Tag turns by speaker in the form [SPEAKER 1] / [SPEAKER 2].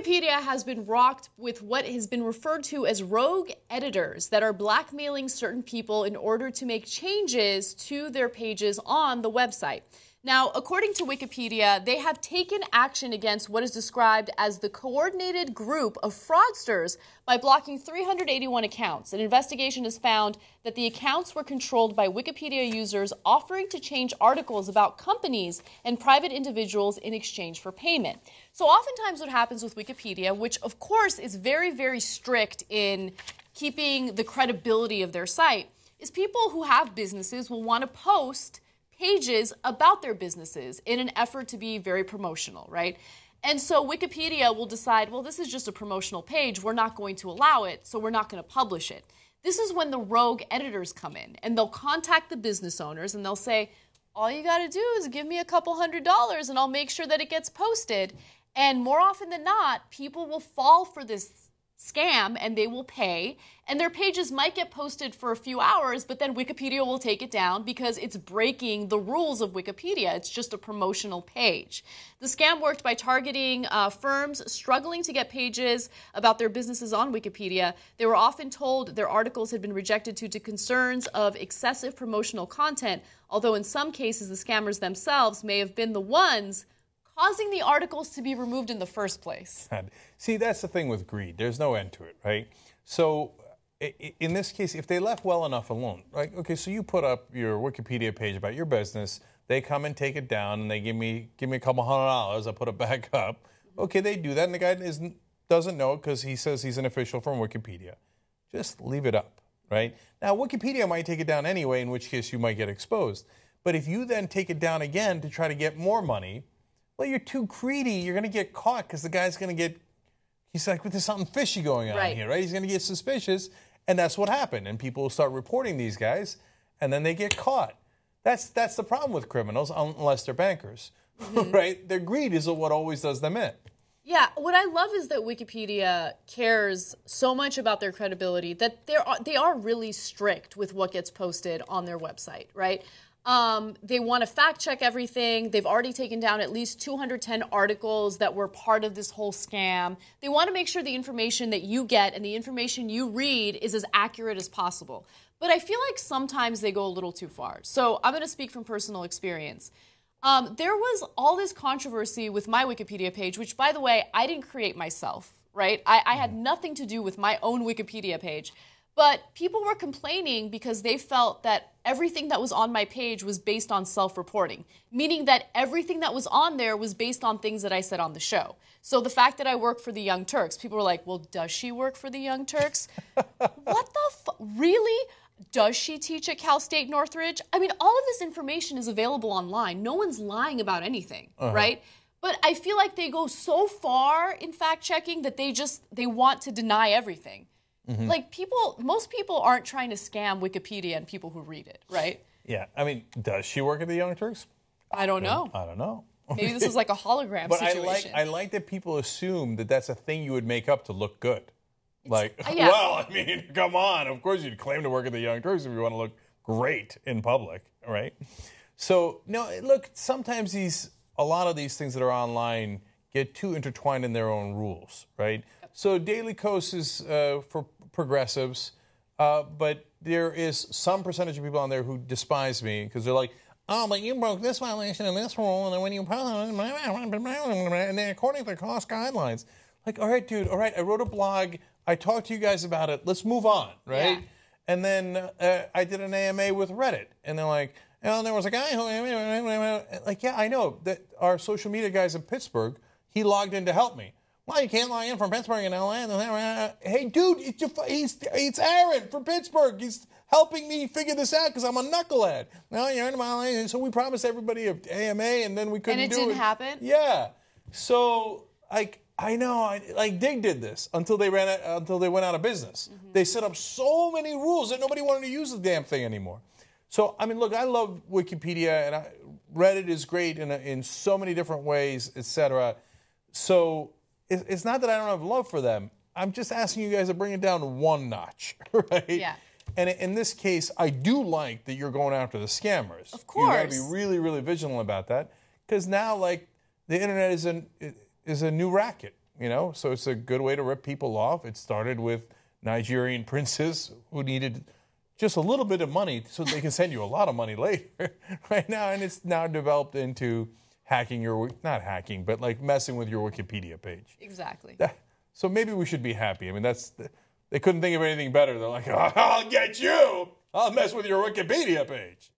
[SPEAKER 1] Wikipedia has been rocked with what has been referred to as rogue editors that are blackmailing certain people in order to make changes to their pages on the website. Now, according to Wikipedia, they have taken action against what is described as the coordinated group of fraudsters by blocking 381 accounts. An investigation has found that the accounts were controlled by Wikipedia users offering to change articles about companies and private individuals in exchange for payment. So oftentimes what happens with Wikipedia, which of course is very, very strict in keeping the credibility of their site, is people who have businesses will want to post pages about their businesses in an effort to be very promotional, right? And so Wikipedia will decide, well, this is just a promotional page. We're not going to allow it, so we're not going to publish it. This is when the rogue editors come in, and they'll contact the business owners, and they'll say, all you got to do is give me a couple $100, and I'll make sure that it gets posted. And more often than not, people will fall for this scam and they will pay, and their pages might get posted for a few hours, but then Wikipedia will take it down because it's breaking the rules of Wikipedia. It's just a promotional page. The scam worked by targeting firms struggling to get pages about their businesses on Wikipedia. They were often told their articles had been rejected due to concerns of excessive promotional content, although in some cases the scammers themselves may have been the ones causing the articles to be removed in the first place.
[SPEAKER 2] See, that's the thing with greed. There's no end to it, right? So in this case, if they left well enough alone, like, okay, so you put up your Wikipedia page about your business, they come and take it down, and they give me a couple $100, I put it back up. Okay, they do that, and the guy doesn't know it because he says he's an official from Wikipedia. Just leave it up, right? Now, Wikipedia might take it down anyway, in which case you might get exposed. But if you then take it down again to try to get more money, well, you're too greedy. You're going to get caught because the guy's going to get, he's like, well, there's something fishy going on here, right? He's going to get suspicious, and that's what happened. And people will start reporting these guys, and then they get caught. That's the problem with criminals, unless they're bankers, right? Their greed is what always does them in.
[SPEAKER 1] Yeah, what I love is that Wikipedia cares so much about their credibility that they are really strict with what gets posted on their website, right? They want to fact check everything. They've already taken down at least 210 articles that were part of this whole scam. They want to make sure the information that you get and the information you read is as accurate as possible. But I feel like sometimes they go a little too far. So I'm going to speak from personal experience. There was all this controversy with my Wikipedia page, which, by the way, I didn't create myself, right? I had nothing to do with my own Wikipedia page. But people were complaining because they felt that everything that was on my page was based on self-reporting, meaning that everything that was on there was based on things that I said on the show. So the fact that I work for the Young Turks, people were like, well, does she work for the Young Turks? What the really? Does she teach at Cal State Northridge? I mean, all of this information is available online. No one's lying about anything, right? But I feel like they go so far in fact-checking that they want to deny everything. Like most people aren't trying to scam Wikipedia and people who read it, right?
[SPEAKER 2] Yeah, I mean, does she work at the Young Turks?
[SPEAKER 1] I don't know.
[SPEAKER 2] I don't know.
[SPEAKER 1] Maybe this is like a hologram situation.
[SPEAKER 2] But I like that people assume that that's a thing you would make up to look good. Like, well, I mean, come on. Of course you'd claim to work at the Young Turks if you want to look great in public, right? So, no, look, sometimes a lot of these things that are online get too intertwined in their own rules, right? So Daily Kos is for progressives, but there is some percentage of people on there who despise me because they're like, oh, but you broke this violation and this rule, and then when you and then according to the cost guidelines. Like, all right, dude, all right, I wrote a blog, I talked to you guys about it, let's move on, right? Yeah. And then I did an AMA with Reddit, and they're like, oh, there was a guy who, like, yeah, I know that our social media guys in Pittsburgh, he logged in to help me. Well, you can't log in from Pittsburgh and LA. Hey, dude, it's Aaron from Pittsburgh. He's helping me figure this out because I'm a knucklehead. No, you're in Miami. So we promised everybody an AMA, and then we couldn't do it.
[SPEAKER 1] And it didn't happen?
[SPEAKER 2] Yeah. So, like, I know, like Dig did this until they went out of business. They set up so many rules that nobody wanted to use the damn thing anymore. So, I mean, look, I love Wikipedia, and Reddit is great in so many different ways, etc. So it's not that I don't have love for them. I'm just asking you guys to bring it down one notch, right? Yeah. And in this case, I do like that you're going after the scammers.
[SPEAKER 1] Of course.
[SPEAKER 2] You got to be really, really vigilant about that because now, like, the internet is a new racket, you know, so it's a good way to rip people off. It started with Nigerian princes who needed just a little bit of money so they can send you a lot of money later right now. And it's now developed into hacking your, not hacking, but like messing with your Wikipedia page.
[SPEAKER 1] Exactly.
[SPEAKER 2] So maybe we should be happy. I mean, they couldn't think of anything better. They're like, oh, I'll get you. I'll mess with your Wikipedia page.